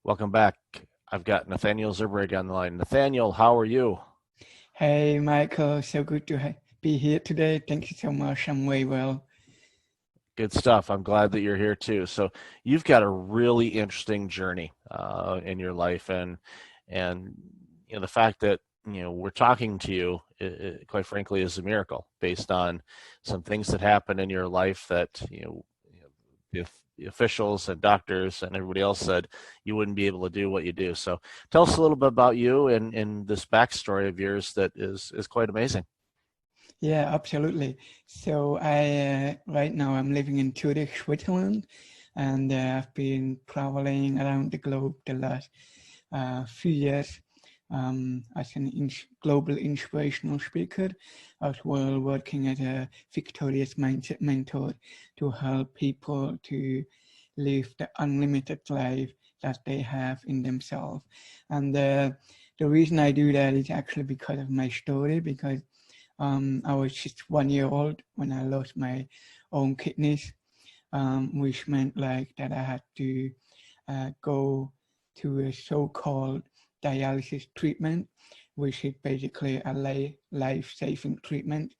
Welcome back. I've got Nathanael Zurbruegg on the line. Nathanael, how are you? Hey, Michael, so good to be here today. Thank you so much. I'm way well. Good stuff. I'm glad that you're here too. So you've got a really interesting journey in your life, and the fact that we're talking to you, quite frankly, is a miracle based on some things that happened in your life that the officials and doctors and everybody else said you wouldn't be able to do what you do. So tell us a little bit about you and this backstory of yours that is quite amazing. Yeah, absolutely. So I right now I'm living in Zurich, Switzerland, and I've been traveling around the globe the last few years as an global inspirational speaker, as well working as a victorious mindset mentor to help people to live the unlimited life that they have in themselves. And the reason I do that is actually because of my story, because I was just 1 year old when I lost my own kidneys, which meant like that I had to go to a so-called dialysis treatment, which is basically a life-saving treatment.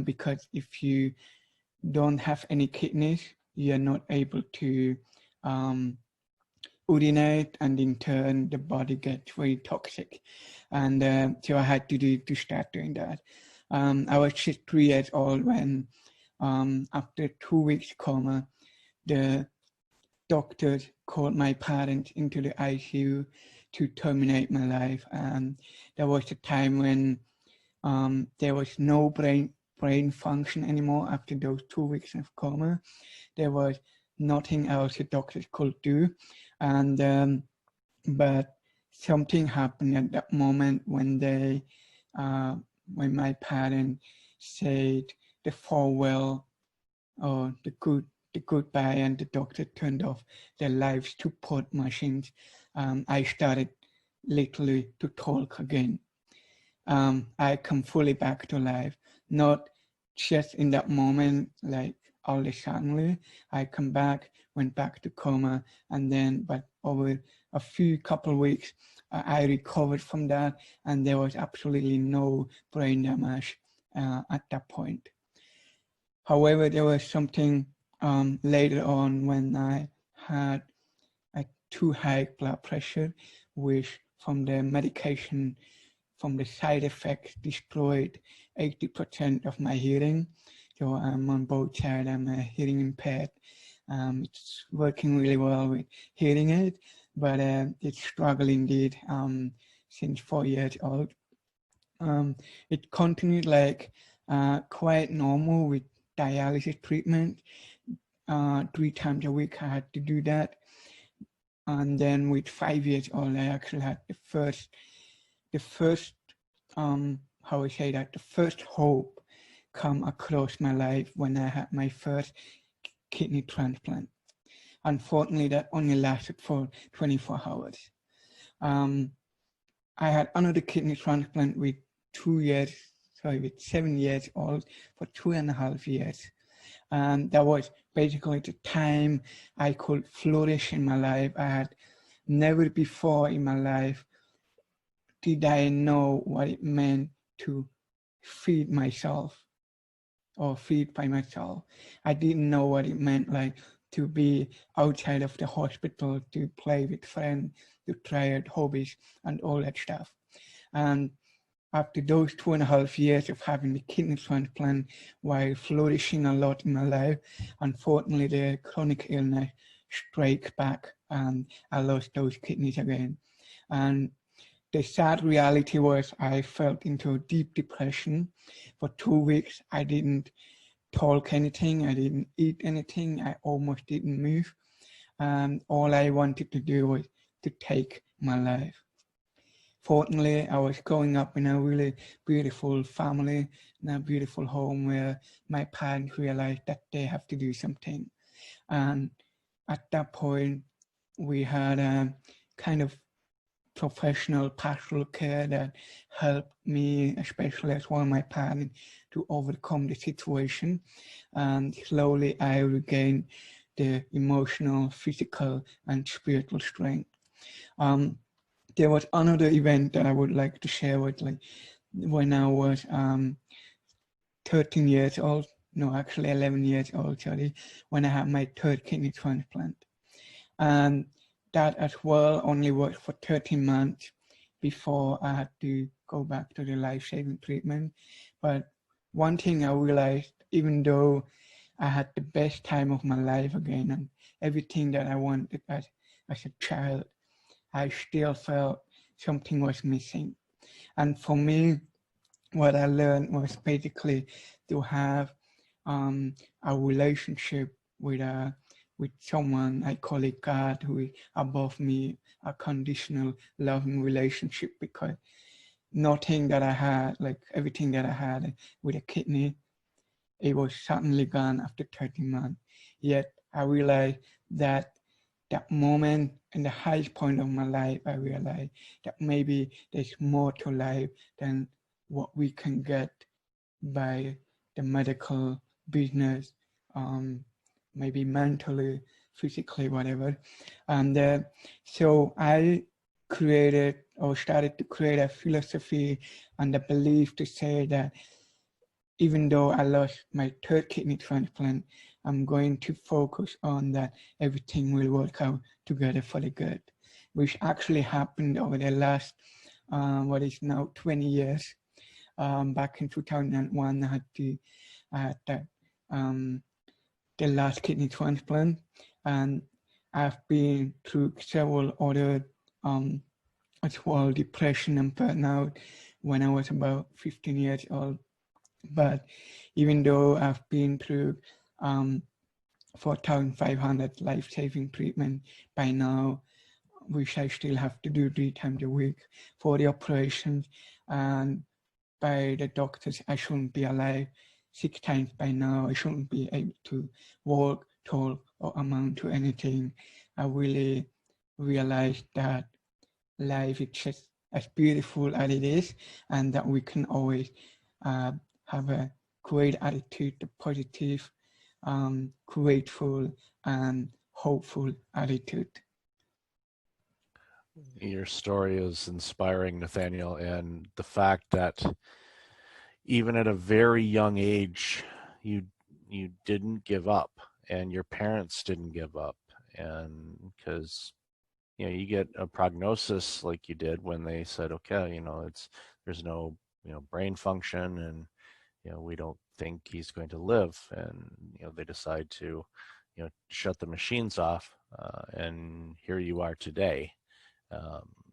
Because if you don't have any kidneys, you're not able to urinate, and in turn the body gets very toxic. And so I had to start doing that. I was just 3 years old when after 2 weeks coma, the doctors called my parents into the ICU to terminate my life. And there was a time when there was no brain function anymore after those 2 weeks of coma. There was nothing else the doctors could do. And but something happened at that moment when when my parents said the farewell or the goodbye, and the doctor turned off their life support machines. I started literally to talk again. I come fully back to life, not just in that moment, like all the suddenly. I come back, went back to coma, and then, but over a few couple of weeks, I recovered from that, and there was absolutely no brain damage at that point. However, there was something later on when I had a too high blood pressure, which from the medication, from the side effects, destroyed 80% of my hearing. So I'm on both sides, I'm hearing impaired. It's working really well with hearing aid, but it's struggling indeed since 4 years old. It continued like quite normal with dialysis treatment. 3 times a week I had to do that. And then with 5 years old, I actually had the first how I say that, the first hope come across my life when I had my first kidney transplant. Unfortunately, that only lasted for 24 hours. I had another kidney transplant with 7 years old for 2.5 years. And that was basically the time I could flourish in my life. I had never before in my life did I know what it meant to feed myself or feed by myself. I didn't know what it meant like to be outside of the hospital, to play with friends, to try out hobbies and all that stuff. And after those 2.5 years of having the kidney transplant, while flourishing a lot in my life, unfortunately the chronic illness struck back and I lost those kidneys again. And the sad reality was I fell into a deep depression. For 2 weeks, I didn't talk anything, I didn't eat anything, I almost didn't move. All I wanted to do was to take my life. Fortunately, I was growing up in a really beautiful family, in a beautiful home where my parents realized that they have to do something. And at that point, we had a kind of professional pastoral care that helped me, especially as well my parents, to overcome the situation. And slowly I regained the emotional, physical, and spiritual strength. There was another event that I would like to share with, like when I was 13 years old, no, actually 11 years old, sorry, when I had my third kidney transplant. And that as well only worked for 13 months before I had to go back to the life-saving treatment. But one thing I realized, even though I had the best time of my life again and everything that I wanted as a child, I still felt something was missing. And for me, what I learned was basically to have a relationship with someone, I call it God, who is above me, a conditional loving relationship, because nothing that I had, like everything that I had with a kidney, it was suddenly gone after 13 months. Yet I realized that that moment and the highest point of my life, I realized that maybe there's more to life than what we can get by the medical business, maybe mentally, physically, whatever. And so I created or started to create a philosophy and a belief to say that even though I lost my third kidney transplant, I'm going to focus on that everything will work out together for the good, which actually happened over the last, what is now 20 years. Back in 2001, I had that, the last kidney transplant, and I've been through several other, as well, depression and burnout when I was about 15 years old. But even though I've been through 4,500 life-saving treatment by now, which I still have to do 3 times a week for the operations, and by the doctors, I shouldn't be alive 6 times by now. I shouldn't be able to walk, talk, or amount to anything. I really realized that life is just as beautiful as it is, and that we can always have a great attitude, a positive, grateful, and hopeful attitude. Your story is inspiring, Nathaniel, and the fact that even at a very young age, you didn't give up, and your parents didn't give up, and because you get a prognosis like you did when they said, okay, there's no brain function, and we don't think he's going to live, and they decide to shut the machines off, and here you are today.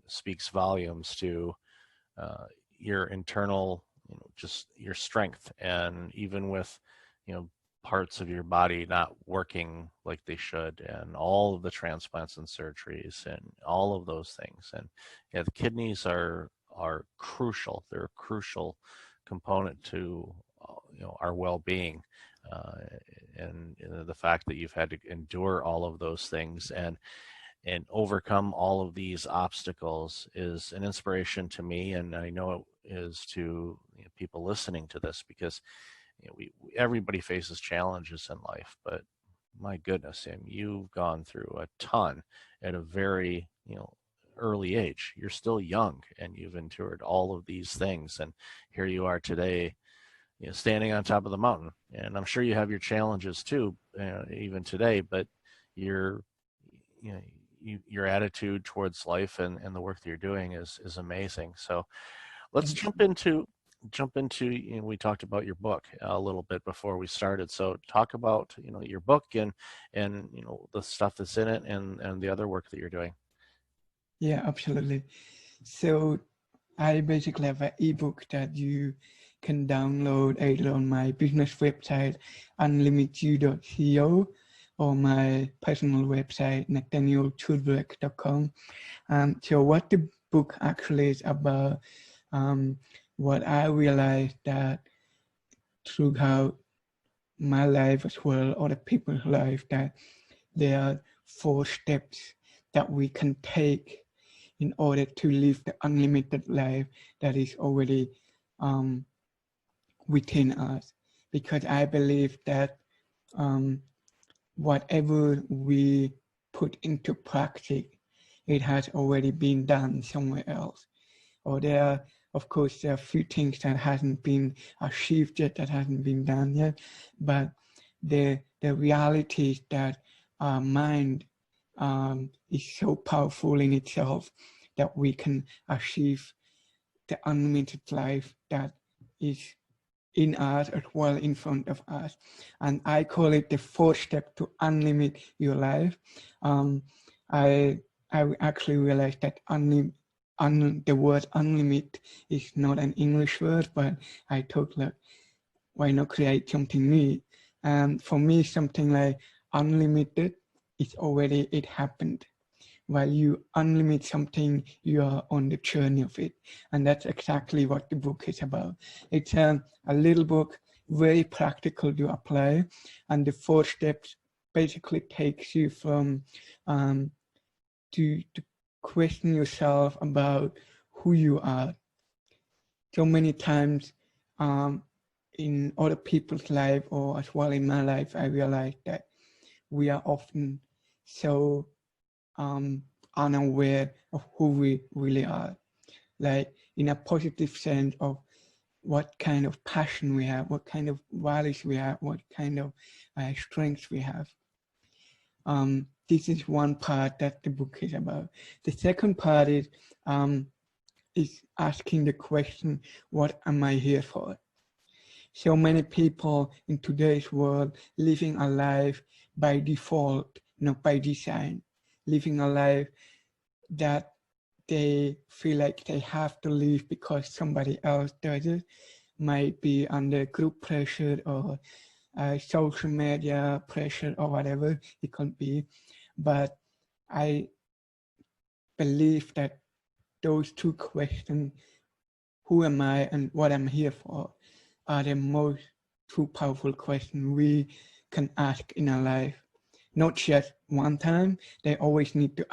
Speaks volumes to your internal, just your strength, and even with parts of your body not working like they should, and all of the transplants and surgeries and all of those things. And the kidneys are crucial. They're a crucial component to our well-being, and the fact that you've had to endure all of those things and overcome all of these obstacles is an inspiration to me, and I know it is to people listening to this, because everybody faces challenges in life, but my goodness, you've gone through a ton at a very early age. You're still young, and you've endured all of these things, and here you are today, standing on top of the mountain. And I'm sure you have your challenges too, even today, but your your attitude towards life and the work that you're doing is amazing. So let's jump into we talked about your book a little bit before we started. So talk about your book and the stuff that's in it, and the other work that you're doing. Yeah, absolutely. So I basically have an ebook that you can download either on my business website, unlimityou.co, or my personal website, nathanaelzurbruegg.com. So what the book actually is about, what I realized that throughout my life as well, other people's life, that there are 4 steps that we can take in order to live the unlimited life that is already within us. Because I believe that whatever we put into practice it has already been done somewhere else. Or there are, of course, there are a few things that hasn't been achieved yet, that hasn't been done yet, but the reality is that our mind is so powerful in itself that we can achieve the unlimited life that is in us as well in front of us. And I call it the fourth step to unlimit your life. I actually realized that the word unlimited is not an English word, but I thought, like, why not create something new? And for me, something like unlimited is already, it happened. While you unlimit something, you are on the journey of it. And that's exactly what the book is about. It's a little book, very practical to apply. And the 4 steps basically takes you from to question yourself about who you are. So many times in other people's life, or as well in my life, I realized that we are often so unaware of who we really are, like in a positive sense of what kind of passion we have, what kind of values we have, what kind of strengths we have. This is one part that the book is about. The second part is asking the question, what am I here for? So many people in today's world living a life by default, not by design, living a life that they feel like they have to live because somebody else does it, might be under group pressure or social media pressure or whatever it could be. But I believe that those 2 questions, who am I and what I'm here for, are the most 2 powerful questions we can ask in our life. Not just one time, they always need to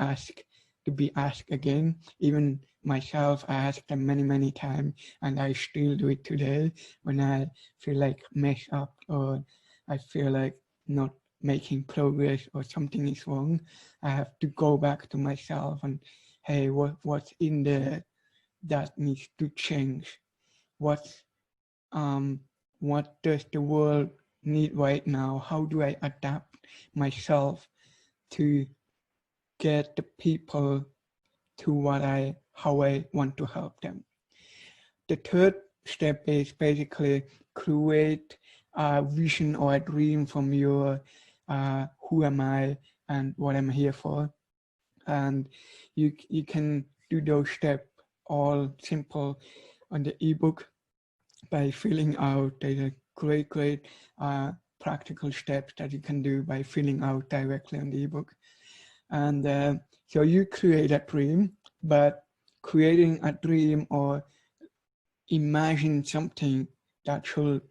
be asked again. Even myself, I ask them many, many times, and I still do it today when I feel like messed up or I feel like not making progress or something is wrong. I have to go back to myself and, hey, what's in there that needs to change? What does the world need right now? How do I adapt myself to get the people to how I want to help them? The third step is basically create a vision or a dream from your who am I and what I'm here for. And you can do those steps all simple on the ebook by filling out. There's a great practical steps that you can do by filling out directly on the ebook. And so you create a dream, but creating a dream or imagine something that should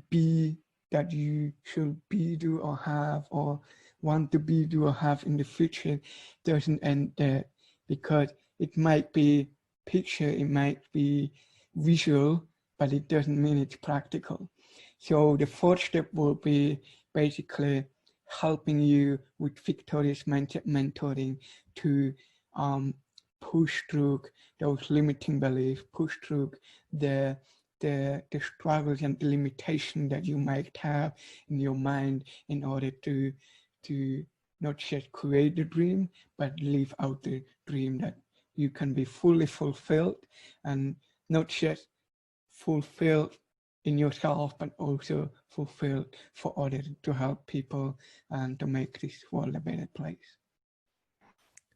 be, that you should be, do, or have, or want to be, do, or have in the future doesn't end there, because it might be picture, it might be visual, but it doesn't mean it's practical. So the 4th step will be basically helping you with victorious mindset mentoring to push through those limiting beliefs, push through the struggles and the limitation that you might have in your mind in order to not just create the dream, but live out the dream, that you can be fully fulfilled, and not just fulfilled in yourself, but also fulfilled for others, to help people and to make this world a better place.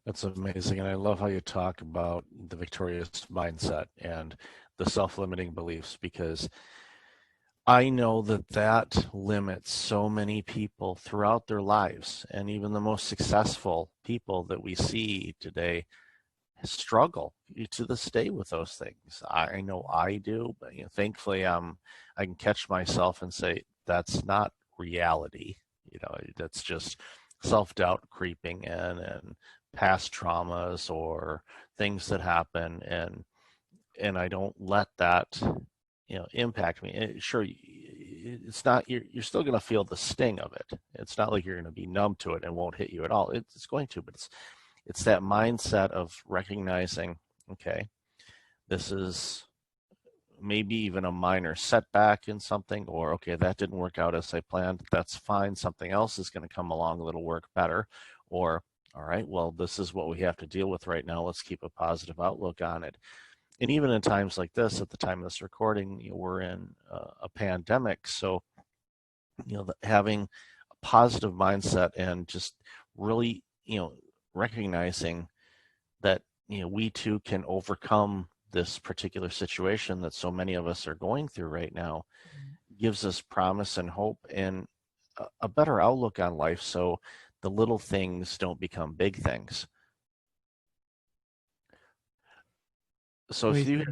That's amazing. And I love how you talk about the victorious mindset and the self-limiting beliefs, because I know that that limits so many people throughout their lives. And even the most successful people that we see today struggle to this day with those things. I know I do, but thankfully I can catch myself and say, that's not reality. That's just self-doubt creeping in, and past traumas or things that happen, and I don't let that impact me. And sure, it's not, you're still going to feel the sting of it. It's not like you're going to be numb to it and won't hit you at all. It's going to, but it's that mindset of recognizing, okay, this is maybe even a minor setback in something, or okay, that didn't work out as I planned. That's fine. Something else is going to come along that'll work better. Or, all right, well, this is what we have to deal with right now. Let's keep a positive outlook on it. And even in times like this, at the time of this recording, we're in a pandemic. So, having a positive mindset and just really, recognizing that, we too can overcome this particular situation that so many of us are going through right now gives us promise and hope and a better outlook on life, so the little things don't become big things. So if Great. you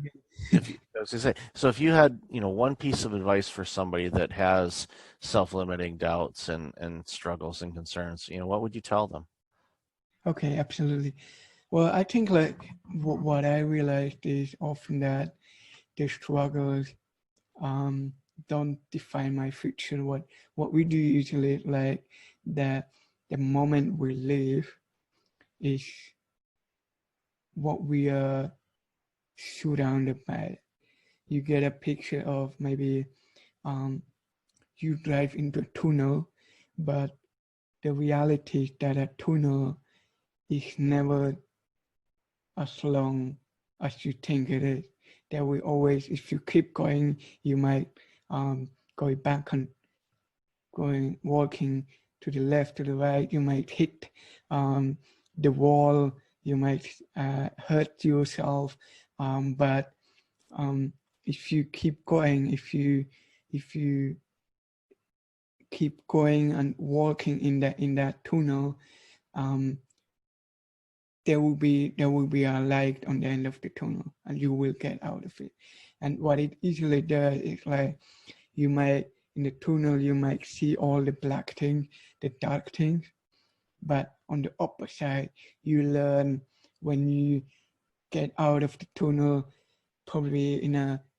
if you, I was gonna say, so if you had, one piece of advice for somebody that has self-limiting doubts and struggles and concerns, what would you tell them? Okay, absolutely. Well, I think like what I realized is often that the struggles um, don't define my future. What we do usually like that the moment we live is what we are surrounded by. You get a picture of maybe um, you drive into a tunnel, but the reality is that a tunnel is never as long as you think it is. There will always, if you keep going, you might go back and going walking to the left, to the right. You might hit the wall. You might hurt yourself. But if you keep going, if you keep going and walking in that tunnel, um, there will be a light on the end of the tunnel, and you will get out of it. And what it easily does is like you might in the tunnel you might see all the black things, the dark things, but on the upper side you learn when you get out of the tunnel, probably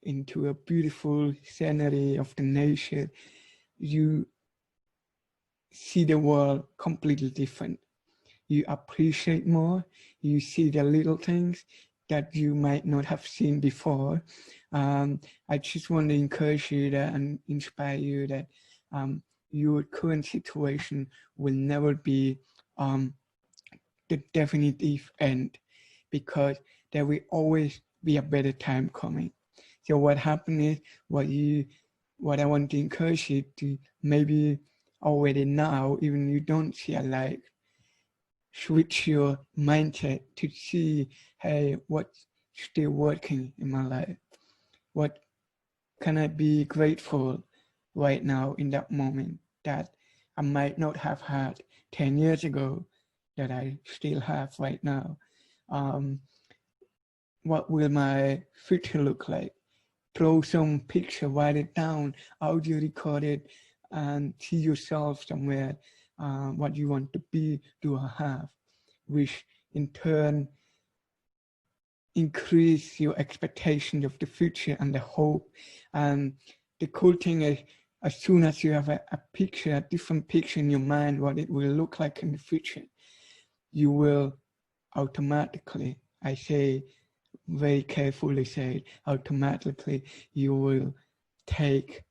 into a beautiful scenery of the nature, you see the world completely different. You appreciate more, you see the little things that you might not have seen before. I just want to encourage you that and inspire you that your current situation will never be the definitive end, because there will always be a better time coming. So what happened is what I want to encourage you to maybe already now, even you don't see a light, switch your mindset to see, hey, what's still working in my life? What can I be grateful right now in that moment that I might not have had 10 years ago that I still have right now? Um, what will my future look like? Draw some picture, write it down, audio record it, and see yourself somewhere, what you want to be, do or have, which in turn increase your expectation of the future and the hope. And the cool thing is, as soon as you have a picture, a different picture in your mind, what it will look like in the future, you will automatically, I say very carefully say, automatically you will take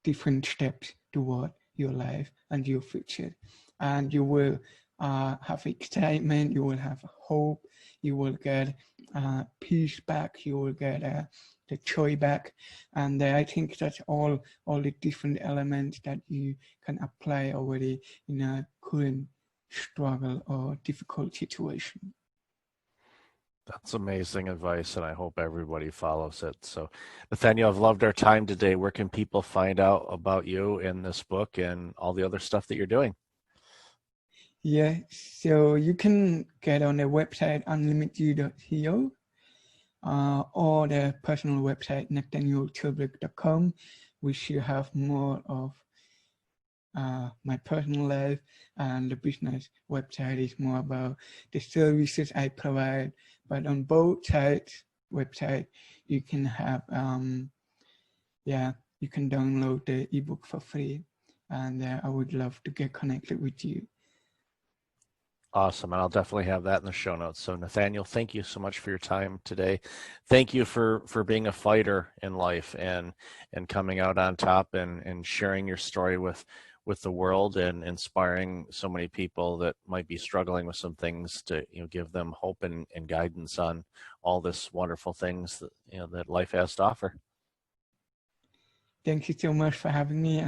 different steps toward your life and your future. And you will have excitement, you will have hope, you will get peace back, you will get the joy back. And I think that's all the different elements that you can apply already in a current struggle or difficult situation. That's amazing advice, and I hope everybody follows it. So, Nathaniel, I've loved our time today. Where can people find out about you in this book and all the other stuff that you're doing? Yeah, so you can get on the website unlimited.co or the personal website nathanaelzurbruegg.com, which you have more of my personal life, and the business website is more about the services I provide. But on both sides website, you can have you can download the ebook for free, and I would love to get connected with you. Awesome. And I'll definitely have that in the show notes. So Nathaniel, thank you so much for your time today. Thank you for being a fighter in life and coming out on top and sharing your story with the world and inspiring so many people that might be struggling with some things to, give them hope and guidance on all this wonderful things that, that life has to offer. Thank you so much for having me.